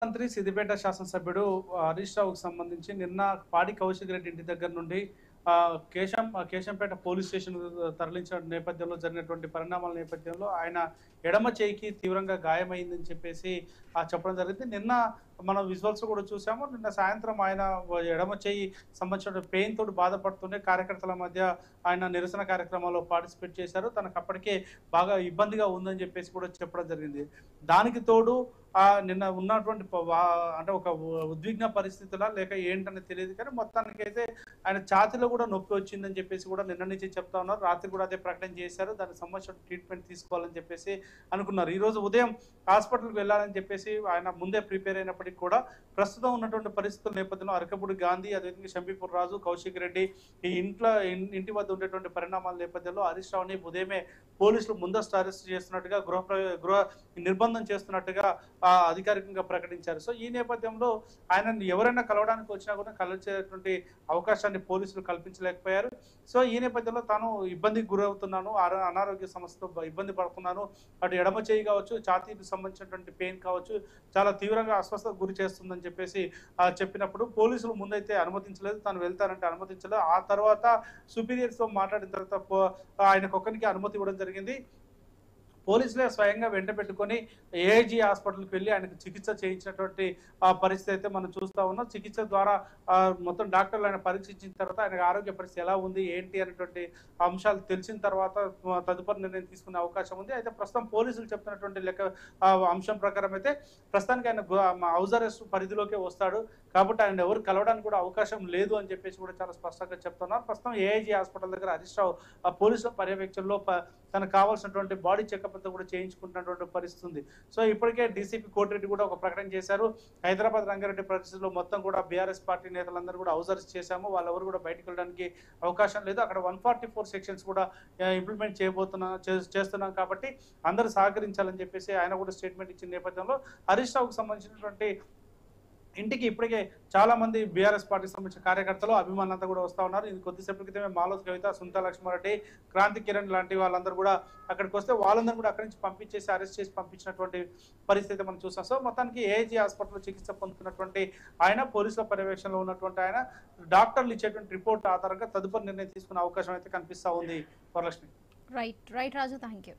మంత్రి సిద్దిపేట శాసనసభ్యుడు హరీష్ రావుకు సంబంధించి నిన్న పాడి కౌశిక్ రెడ్డి ఇంటి దగ్గర నుండి కేశంపేట పోలీస్ స్టేషన్ తరలించిన నేపథ్యంలో జరిగినటువంటి పరిణామాల నేపథ్యంలో ఆయన ఎడమ చేయికి తీవ్రంగా గాయమైందని చెప్పేసి చెప్పడం జరిగింది. నిన్న మనం విజువల్స్ కూడా చూసాము. నిన్న సాయంత్రం ఆయన ఎడమ చేయి సంబంధించిన పెయిన్ తోటి బాధపడుతుండే కార్యకర్తల మధ్య ఆయన నిరసన కార్యక్రమాల్లో పార్టిసిపేట్ చేశారు. తనకు అప్పటికే బాగా ఇబ్బందిగా ఉందని చెప్పేసి కూడా చెప్పడం జరిగింది. దానికి తోడు నిన్న ఉన్నటువంటి అంటే ఒక ఉద్విగ్న పరిస్థితులా లేక ఏంటని తెలియదు, కానీ మొత్తానికైతే ఆయన ఛాతీలో కూడా నొప్పి వచ్చిందని చెప్పేసి కూడా నిన్న నుంచి చెప్తా ఉన్నారు. రాత్రి కూడా అదే ప్రకటన చేశారు. దానికి సంబంధించిన ట్రీట్మెంట్ తీసుకోవాలని చెప్పేసి అనుకున్నారు. ఈ రోజు ఉదయం హాస్పిటల్కి వెళ్ళాలని చెప్పేసి ఆయన ముందే ప్రిపేర్ అయినప్పటికీ కూడా ప్రస్తుతం ఉన్నటువంటి పరిస్థితుల నేపథ్యంలో అరకపూడి గాంధీ, అదేవిధంగా షంబీపూర్ రాజు, కౌశిక్ రెడ్డి ఈ ఇంటి వద్ద ఉండేటువంటి పరిణామాల నేపథ్యంలో హరీష్ రావుని ఉదయమే పోలీసులు ముందస్తు అరెస్ట్ చేస్తున్నట్టుగా గృహ నిర్బంధం చేస్తున్నట్టుగా అధికారికంగా ప్రకటించారు. సో ఈ నేపథ్యంలో ఆయనను ఎవరైనా కలవడానికి వచ్చినా కూడా కలిసేటువంటి అవకాశాన్ని పోలీసులు కల్పించలేకపోయారు. సో ఈ నేపథ్యంలో తాను ఇబ్బందికి గురవుతున్నాను, అనారోగ్య సమస్యతో ఇబ్బంది పడుతున్నాను, అటు ఎడమ చేయి కావచ్చు, ఛాతీకి సంబంధించినటువంటి పెయిన్ కావచ్చు, చాలా తీవ్రంగా అస్వస్థతకు గురి చేస్తుందని చెప్పేసి చెప్పినప్పుడు పోలీసులు ముందైతే అనుమతించలేదు. తాను వెళ్తానంటే అనుమతించలేదు. ఆ తర్వాత సుపీరియర్స్తో మాట్లాడిన తర్వాత ఆయనకు ఒక్కరికి అనుమతి ఇవ్వడం జరిగింది. పోలీసులే స్వయంగా వెంట పెట్టుకొని ఏఐజీ హాస్పిటల్కి వెళ్ళి ఆయనకు చికిత్స చేయించినటువంటి పరిస్థితి అయితే మనం చూస్తూ ఉన్నాం. చికిత్స ద్వారా మొత్తం డాక్టర్లు ఆయన పరీక్షించిన తర్వాత ఆయన ఆరోగ్య పరిస్థితి ఎలా ఉంది ఏంటి అనేటువంటి అంశాలు తెలిసిన తర్వాత తదుపరి నిర్ణయం తీసుకునే అవకాశం ఉంది. అయితే ప్రస్తుతం పోలీసులు చెప్తున్నటువంటి అంశం ప్రకారం అయితే ప్రస్తుతానికి ఆయన హౌస్ అరెస్ట్ పరిధిలోకే వస్తాడు, కాబట్టి ఆయన ఎవరు కలవడానికి కూడా అవకాశం లేదు అని చెప్పేసి కూడా చాలా స్పష్టంగా చెప్తున్నారు. ప్రస్తుతం ఏఐజీ హాస్పిటల్ దగ్గర హరీష్ రావు పోలీసుల పర్యవేక్షణలో తనకు కావాల్సినటువంటి బాడీ చెకప్ అంతా కూడా చేయించుకుంటున్నటువంటి పరిస్థితి ఉంది. సో ఇప్పటికే డీసీపీ కోటిరెడ్డి కూడా ఒక ప్రకటన చేశారు. హైదరాబాద్ రంగారెడ్డి పరిస్థితుల్లో మొత్తం కూడా బీఆర్ఎస్ పార్టీ నేతలందరూ కూడా హౌస్ అరెస్ట్ చేశాము, వాళ్ళెవరు కూడా బయటకు వెళ్ళడానికి అవకాశం లేదు, అక్కడ 144 సెక్షన్స్ కూడా ఇంప్లిమెంట్ చేస్తున్నాం కాబట్టి అందరూ సహకరించాలని చెప్పేసి ఆయన కూడా స్టేట్మెంట్ ఇచ్చిన నేపథ్యంలో హరీష్ రావుకు సంబంధించినటువంటి ఇంటికి ఇప్పటికే చాలా మంది బీఆర్ఎస్ పార్టీకి సంబంధించిన కార్యకర్తలు, అభిమానులంతా కూడా వస్తూ ఉన్నారు. ఇది కొద్దిసేపటి క్రితమే మాలోత్ కవిత, సునీతా లక్ష్మారెడ్డి, క్రాంతి కిరణ్ లాంటి వాళ్ళందరూ కూడా అక్కడికి వస్తే వాళ్ళందరూ కూడా అక్కడి నుంచి పంపించేసి అరెస్ట్ చేసి పంపించినటువంటి పరిస్థితి మనం చూసాం. సో మొత్తానికి ఏఐజీ హాస్పిటల్లో చికిత్స పొందుతున్నటువంటి ఆయన, పోలీసుల పర్యవేక్షణలో ఉన్నటువంటి ఆయన, డాక్టర్లు ఇచ్చేటువంటి రిపోర్ట్ ఆధారంగా తదుపరి నిర్ణయం తీసుకునే అవకాశం అయితే కనిపిస్తూ ఉంది. Varalakshmi. Right Raju, thank you.